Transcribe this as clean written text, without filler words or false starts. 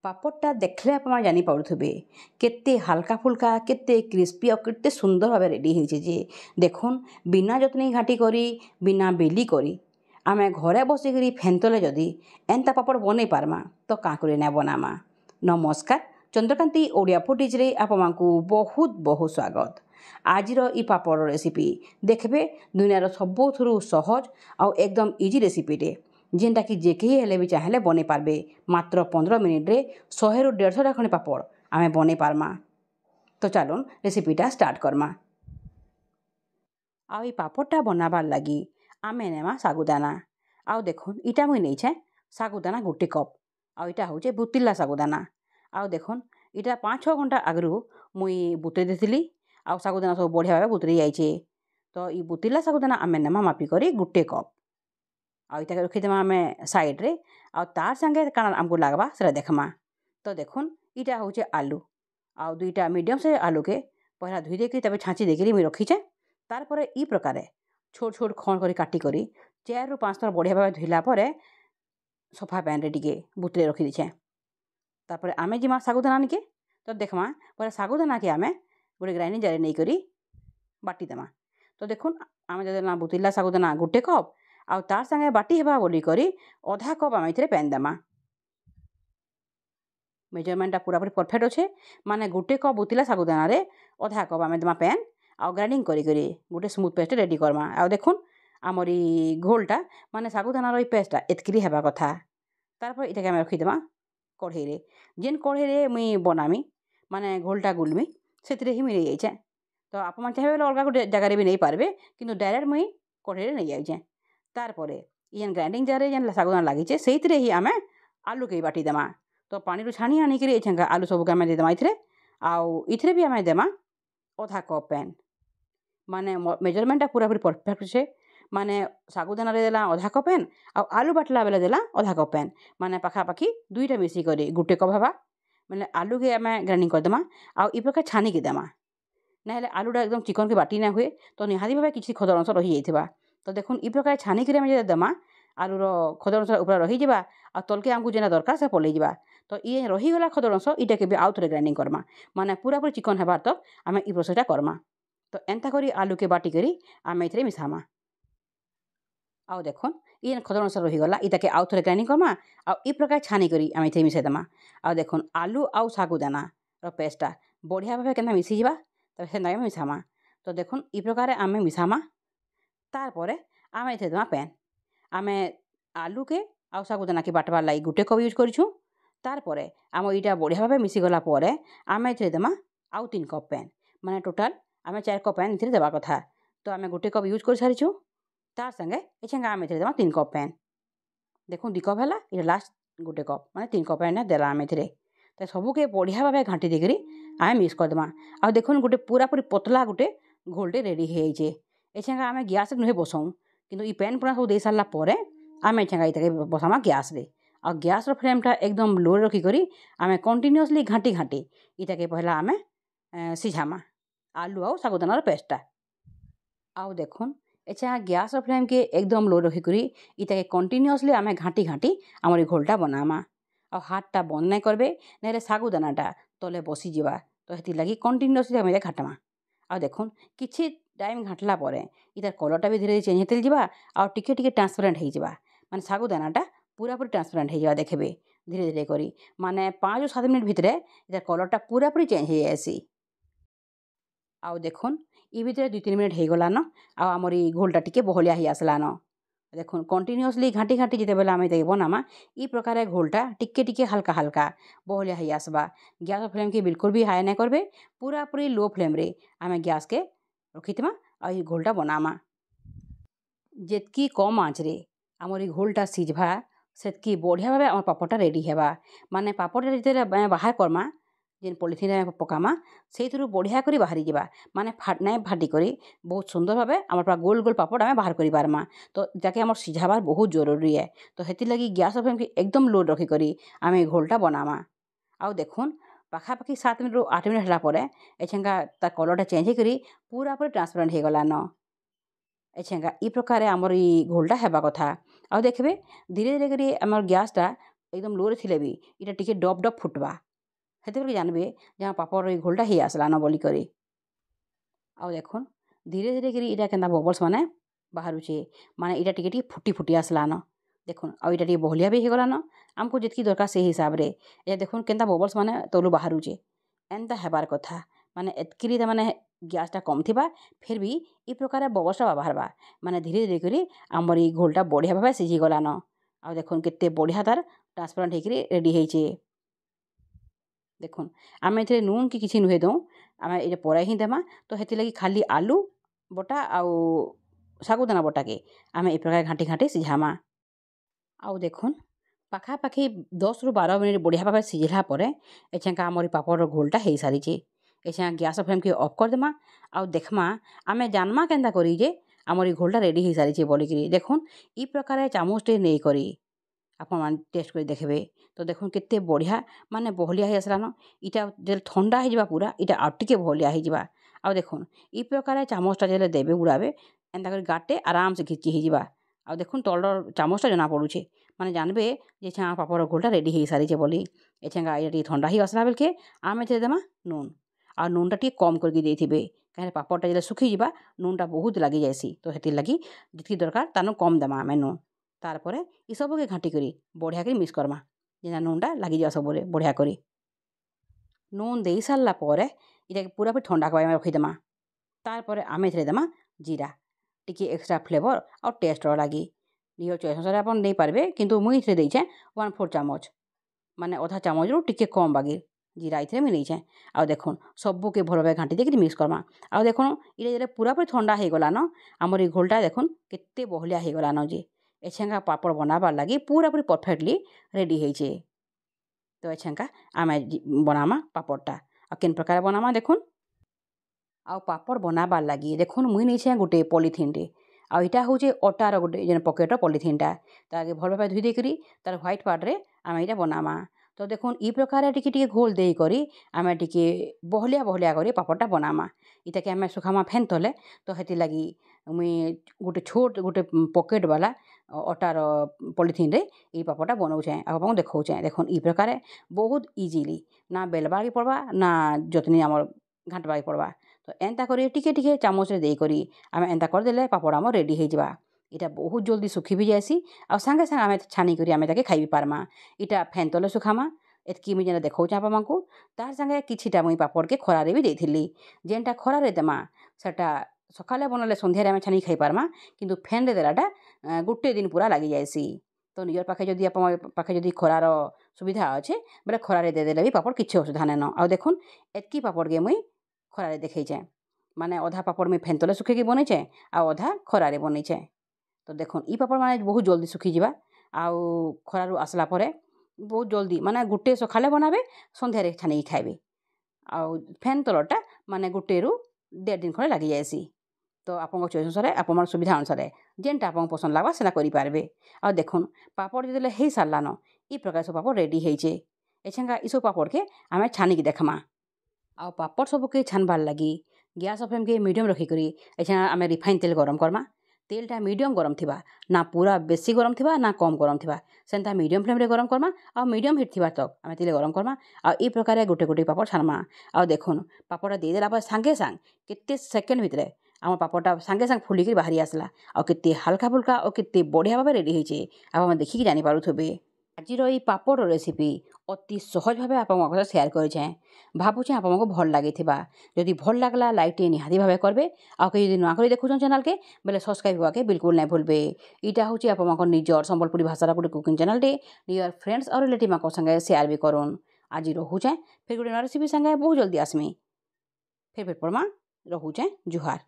पापड़टा देखले आप जानी पारे केते हल्का फुल्का केते क्रिस्पी और केते सुंदर भाव रेडी होइछे जे देखुन बिना जतनी घाटी करी बिना बेली करी आमे घरे बसिकी फेंतले जदि एंता पापड़ बनै पारमा तो का करे ना बनामा। नमस्कार, चंद्रकांति ओडिया फुटेज रे आपमानकु बहुत बहुत स्वागत। आजिर ई पापड़ रेसिपी देखबे दुनियार सबुठुरु सहज और एकदम इजी रेसिपीटे जेनटा कि जे केही हेले भी चाहेले बनै पारबे। मात्र 15 मिनिट रे 100 रु 150 खंडे पापड़ आमे बनै पारमा। तो चलुन रेसिपीटा स्टार्ट करमा। आ पापड़टा बनाबार लगी आमे नेमा सागुदाना। आउ देखुन इटा मुई नैछे सागुदाना 1 कप। आउ इटा होचे बुतिला सागुदाना। आउ देखुन इटा 5-6 घंटा आगरू मुई बुतरे देथिली। आउ सागुदाना सब बढ़िया भाबे बुतरी जाइछे। तो ई बुतिला सागुदाना आमे नेमा मापी करी 1 कप। आउ इटा रखिदेमा आमे साइड रे। आउ तार संगे काना आमको लागबा सेटा देखमा। तो देखुन इटा होचे आलू। आउ 2टा मीडियम से आलू के पहला धुई देकरी तबे छांची देकरी मुई रखीछे। तार परे ई प्रकारे छोट छोट खंड करी काटी करी 4 रु 5 थर बढ़िया भाबे धुइला परे सफा पैन रे टिके बुतरे रखी दिछे। तापर आमे जिमा सागुदाना निके तो देखमा परे सागुदाना के आमे गोटे ग्राइंडिंग जार नै करी बाटी देमा। तो देखुन आमे देना बुतिला सागुदाना 1 कप आउ तार संगे बाटी हेबा बोली करी आधा कप आमे इथरे पैन देमा। मेजरमेंटा पूरा पूरी परफेक्ट अच्छे माने 1 कप बुतिला सागुदाना रे आधा कप आमे देमा पैन आउ ग्राइंडिंग करी करी गोटे स्मूथ पेस्ट रेडी करमा। आउ देखुन आमरी घोलटा माने सागुदानार ई पेस्टटा एतकरी हेबा कथा। तारपर इटाके आमे रखी देमा कढ़ई रे। जेन कढ़ई रे मुई बनामी माने घोलटा गुलमी सेतिरे ही मुई नै जाइछे। तो आप मन चाहे बेले अलगा गोटे जगह रे भी नै पारबे किंतु डायरेक्ट मुई कढ़ई रे नै जाइछे। तारपरे जेन ग्राइंडिंग जार रे जेन सागुदाना लागिछे सेइतिरे ही आमे आलू के बाटी देमा। तो पानी रु छानी आनी करी एछंगा आलू सब के आमे दे देमा इथरे। आउ इथरे भी आमे देमा आधा कप पैन माने मेजरमेंटा पूरा पूरी परफेक्ट छे। माने सागुदाना रे देला आधा कप पैन आउ आलू बाटला बेले देला आधा कप पैन माने पाखापाखी 2टा मिसी करी 1 कप हेबा। माने आलू के आमे ग्राइंडिंग कर देमा आउ ई प्रकार छानी के देमा। ना हेले आलूटा एकदम चिकन के बाटी ना हुए तो निहाती भाबे किछि खदर अंश रही जाइथिबा। तो देखुन ई प्रकार छानी के आमे देमा आलूर खदर अंश ऊपर रही जिबा आ तलके आमको जेना दरकार से पलई जिबा। तो ये रही गला खदर अंश इटा के भी आउ थरे ग्राइंडिंग करमा माने पूरा पूरी चिकन हेबार तो आमे ई प्रोसेसटा करमा। तो एंता करी आलू के बाटी करी आमे इथरे मिसामा। आउ देखुन ये खदर अंश रही गला इटाके आउ थरे ग्राइंडिंग करमा आउ ई प्रकार छानी करी आमे इथरे मिसाई देमा। आउ देखुन आलू आउ सागुदाना रो पेस्टटा बढ़िया भाबे केना मिसी जिबा तबे सेना मिसामा। तो देखुन ई प्रकार आमे मिसामा। तार परे आमे इथरे देमा पैन। आमे आलू के आउ सागुदाना के बाटवा लाई 1 कप यूज करिछु। तार परे आम इटा बढ़िया भाबे मिसी गला परे आमे इथरे देमा आउ 3 कप पैन माने टोटल आमे 4 कप पैन इथरे देबा कथा। तो आमे 1 कप यूज कर सारिछु। तार संगे एछंगा आमे इथरे देमा 3 कप पैन। देखुन 2 कप हैला इटा लास्ट 1 कप माने 3 कप पैन देला आमे इथरे। तो सबु के बढ़िया भाबे घांटी देकरी आमे मिक्स कर देमा। आ देखुन गोटे पूरा पूरी पतला गोटे घोलटे रेडी हे जाइछे। एछंगा आमे गैस रे नहे बसाऊ किंतु ई पैन पुरा सब दे सारला परे आमे एछंगा इटाके बसामा गैस रे। और गैस रो फ्लेमटा एकदम लो रखी करी आमे कंटिन्यूअसली घांटी घांटी इटाके पहला आमे सिझामा आलू आउ सागुदानार पेस्टटा। आउ देखुन एछा गैस रो फ्लेम के एकदम लो रखी करी इटाके कंटिन्यूअसली आमे घांटी घांटी आमरी घोलटा बनामा। और हाथटा बंद नहीं करबे नहेले सागुदानाटा तले बसी जिबा। तो हेति लगी कंटिन्यूअसली आमे घाटमा। आ देखुन किछि टाइम घाटला परे इतार कलरटा भी धीरे धीरे चेंज हेतेल जिबा और टिके टिके ट्रांसपेरेंट हे जिबा माने सागुदानाटा पूरा पूरी ट्रांसपेरेंट हे जिबा देखबे धीरे धीरे करी माने 5-7 मिनिट भितरे इतार कलरटा पूरा पूरी चेंज हे जायसी। आउ देखुन ई भितरे 2-3 मिनिट हे गला न आ हमरी घोलटा टिके बहलिया हे आसला न। देखुन कंटिन्यूअसली घांटी घांटी जेते बेला आमे ताके बनामा ई प्रकारे घोलटा टिके टिके हल्का हल्का बहलिया हे आसबा। गैस फ्लेम के बिल्कुल भी हाई नहीं करबे पूरा पूरी लो फ्लेम रे आमे गैस के रखितमा आ ई घोलटा बनामा। जेतकी कम आंच रे हमरी घोलटा सिझबा सेतकी बढ़िया भाबे हमर पापड़टा रेडी हेबा। माने पापड़टा जेते बाहर करमा जेन पॉलिथिन रे पकामा सेइथुरु बढ़िया करी बाहरी जिबा माने नहीं फाटी करी बहुत सुंदर भाबे हमर पूरा गोल गोल पापड़ आमे बाहर करी पारमा। तो जाके हमर सिझाबार बहुत जरूरी है। तो हेति लगी गैस फ्लेम के एकदम लो रखी करी आमे घोलटा बनामा। आउ देखुन पाखापाखी 7 मिनिट रु 8 मिनिट हला परे एछंगा ता कलरटा चेंज हे करी पूरा पूरी ट्रांसपेरेंट हे गला न। एछंगा ई प्रकारे हमर ई घोलटा हेबा कथा। आउ देखबे धीरे धीरे करी हमर गैसटा एकदम लोरे थिले भी इटा टिके डब डब फुटवा हेते जानबे जहाँ पापड़ ई घोलटा ही आसलान बोलिकरी। आउ देखुन धीरे धीरे करी इटा केन्ता बबल्स माने बाहरुचे माने इटा टिके टिके फुटी फुटी आसलान। देखुन आउ इटा टिके बहलिया भी हेगलान आमको जितकी दरकार से हिसाब रे या देखुन केन्ता बबल्स माने तलु बाहरुचे एन्ता हेबार कथा माने एतकिरी माने गैसटा कम थिबा फिर भी ई प्रकार बबल्सटा बाहरबा माने धीरे धीरे करी आमर ई घोलटा बढ़िया भाबे सिझी गलान। आउ देखुन केते बढ़िया तार ट्रांसपेरेंट हेकरी रेडी हेइचे। देखुन आमे एथिरे नून कि किछि नुहे दऊँ आमे इटा परे ही देमा तो हेति लगी खाली आलू बटा आउ सागुदाना बटा के आमे ए प्रकार घाटी घाटी सिझामा। आउ देखुन पाखापाखि 10 ରୁ 12 मिनिट बढ़िया भाबे सिझिला परे एछेंका आमर पापड़ घोलटा हेइ सारिचे। एछेंका गैस फ्लेम के ऑफ कर देमा आउ देखमा आमे जानमा केन्ता करी जे आमर ई घोलटा रेडी हेइ सारिचे बोलिकरी। देखुन ई प्रकार चामचटे नै करी आपण मान टेस्ट कर देखबे तो देखुन केते बढ़िया माने बहलिया हे आसलान। इटा जेल ठंडा हे जिबा पूरा इटा आ टिके बहलिया हे जिबा। आउ देखुन ई प्रकार चामचटा जेले देबे उड़ाबे एंता कर गाटे आराम से घिची हे जिबा। आउ देखुन तलर चामचटा जना पड़ुछे माने जानबे जे छा पापड़ घोलटा रेडी हे सारिचे बोली। एछेंगा इटा टिके ठंडा ही आसला बेलके आमे थे देमा नून आ नूनटा टिके कम करके देथिबे काहे पापड़टा जेले सुखी जिबा नूनटा बहुत लागि जायसी तो हेति लगी जितकी दरकार तानो कम देमा आमे नून। तार परे ई सब के घाटी करी बढ़िया करी मिक्स करमा जेना नूनटा लागि जा सबरे बढ़िया करी। नून देई सारला परे इटा पूरा भी ठंडा करबा में रखि देमा। तार परे आमे एथिरे देमा जीरा टिके एक्स्ट्रा फ्लेवर और टेस्ट लागी नियो चॉइस अनुसार आपन दे पारबे किंतु मुई एथिरे देइछे 1/4 चामच माने आधा चामच रु टिके कम बागी जीरा एथिरे मैं नेइछे। आउ देखुन सबु के भल भाबे घाटी देकरी मिक्स करमा। आउ देखुन इटा जेले पूरा पूरी ठंडा हे गलान हमर ई घोलटा देखुन केते बहलिया हे गलान जे एछेंगा पापड़ बनाबार लागी पूरा पूरी परफेक्टली रेडी हेइचे। तो एछेंका आमे बनामा पापड़टा आ केन प्रकार बनामा देखुन। आउ पापड़ बनाबार लागी देखुन मुई नेइछे गोटे पॉलिथिनटे आउ इटा होचे अटार गोटे जेन पॉकेट पॉलिथिनटा ताके भल भाबे धुई देकरी तार व्हाइट पार्ट रे आमे इटा बनामा। तो देखुन ई प्रकार टिके टिके घोल देई करी आमे टिके बहलिया बहलिया करी पापड़टा बनामा। इटाके आमे सुखामा फैन तले तो हेति लगी मुई गोटे छोट गोटे पॉकेट वाला अटार पॉलिथिन रे ई पापड़टा बनाउछे आ आपन देखौछे। देखुन ई प्रकार बहुत इजीली ना बेलबा के पड़बा ना जतनी आमर घांटबा के पड़बा तो एंता करी टिके टिके चामच रे देई करी आमे एंता कर देले पापड़ आमर रेडी हे जिबा। इटा बहुत जल्दी सुखी भी जायसी आ संगे संगे आमे छानी करी आमे ताके खाइ भी पारमा। इटा फैन तले सुखामा एतकी मुई जेना देखौछे आपा मानकू तार संगे किछिटा मुई पापड़ के खरारे भी देइथिली जेनटा खरारे देमा सेटा सकाले बनले संध्यारे आमे छानी खाइ पारमा किंतु फैन रे देलाटा गुटे दिन पूरा लागि जायसी। तो निजर पाखे जदि आपन पाखे जदि खरार सुविधा अच्छे बेले खरारे दे देले भी पापड़ किछि असुविधा नाइन। आउ देखुन एतकी पापड़ के मुई खरारे देखैछे माने अधा पापड़ मुई फैन तले सुखेके बनैछे आ अधा खरारे बनैछे। तो देखुन ई पापड़ माने बहुत जल्दी सुखी जिबा आउ खरारु आसला परे बहुत जल्दी माने गुटे सकाले बनाबे संध्यारे छानी खाइबे आउ फैन तलटा माने गुटे रु 1.5 दिन खरे लागि जायसी। तो आपन चॉइस अनुसार आपन सुविधा अनुसार जेनटा आपन पसंद लागबा सेना करि पारबे। आ देखुन पापड़ जेले हेइ सारलान ई प्रकार सब पापड़ रेडी हेइचे। एछेंगा ई सब पापड़ के आमे छानी के देखमा। आ पापड़ सब के छानबार लागी गैस फ्लेम के मीडियम रखी करी एछेंगा आमे रिफाइन तेल गरम करमा। तेलटा मीडियम गरम थिबा ना पूरा बेसी गरम थिबा ना कम गरम थिबा सेंता मीडियम फ्लेम रे गरम करमा आ मीडियम हिट थिबा तक आमे तेल गरम करमा आ ई प्रकार गोटे गोटे पापड़ छानमा। आ देखुन पापड़ा दे देला पर संगे संग केते सेकेंड भितरे आम पापड़टा संगे संग फुलिकी बाहरी आसला और केते हल्का फुल्का और केते बढ़िया भाबे रेडी हेइचे आप देखिकी जानि पारुथबे। आजिर ई पापड़ रेसिपी अति सहज भाबे आपन शेयर करिछे भाबुछे आपन भल लागिथिबा। जदि भल लागला लाइक टे निहाती भाबे करबे आ के जदि नुआ करी देखुछन चैनल के बेले सब्सक्राइब हुआ के बिल्कुल नै भूलबे। इटा होची आपन निजर संबलपुरी भाषा गोटे कुकिंग चैनल टे नियर फ्रेंड्स और रिलेटिव माको संगे शेयर भी करूँ। आज रहुछे फिर गोटे रेसिपी संगे बहुत जल्दी आसमी फिर परमा रहुछे जुहार।